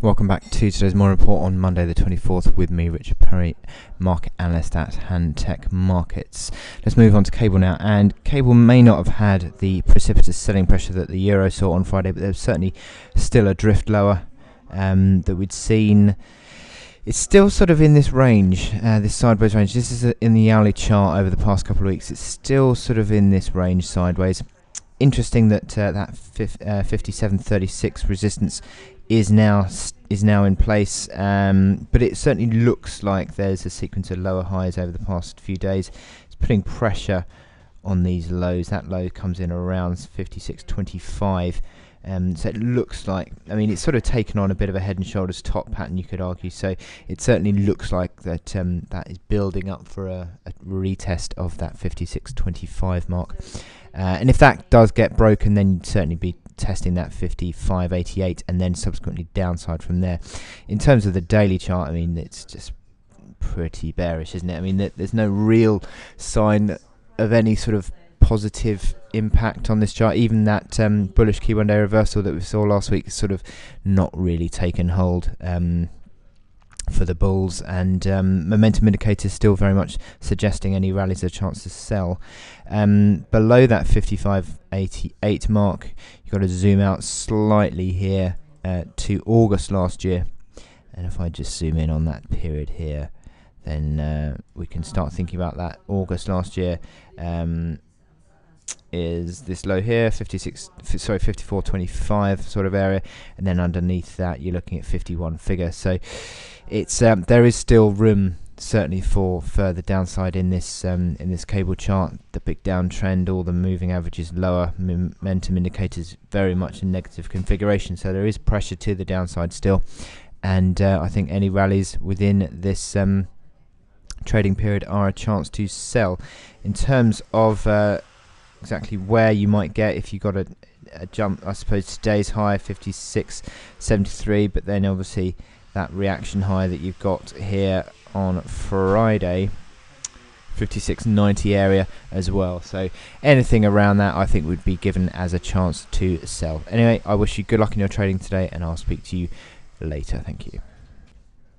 Welcome back to today's morning report on Monday the 24th with me, Richard Perry, market analyst at Handtech Markets. Let's move on to cable now, and cable may not have had the precipitous selling pressure that the euro saw on Friday, but there's certainly still a drift lower that we'd seen. It's still sort of in this range, this sideways range. This is in the hourly chart over the past couple of weeks. It's still sort of in this range sideways. Interesting that that 57.36 resistance is now in place, but it certainly looks like there's a sequence of lower highs over the past few days. It's putting pressure on these lows. That low comes in around 56.25. So it looks like, I mean, it's sort of taken on a bit of a head and shoulders top pattern, you could argue. So it certainly looks like that that is building up for a retest of that 56.25 mark. And if that does get broken, then you'd certainly be testing that 55.88 and then subsequently downside from there. In terms of the daily chart, I mean, it's just pretty bearish, isn't it? I mean, there's no real sign of any sort of positive impact on this chart. Even that bullish key one day reversal that we saw last week is sort of not really taken hold for the bulls, and momentum indicators still very much suggesting any rallies are a chance to sell. Below that 55.88 mark, you've got to zoom out slightly here to August last year, and if I just zoom in on that period here, then we can start thinking about that. August last year is this low here, 54.25 sort of area, and then underneath that you're looking at 51 figure. So it's there is still room certainly for further downside in this cable chart. The big downtrend, all the moving averages lower, momentum indicators very much in negative configuration, so there is pressure to the downside still, and I think any rallies within this trading period are a chance to sell. In terms of exactly where you might get, if you got a jump, I suppose today's high 56.73, but then obviously that reaction high that you've got here on Friday, 56.90 area as well. So anything around that I think would be given as a chance to sell. Anyway, I wish you good luck in your trading today, and I'll speak to you later. Thank you.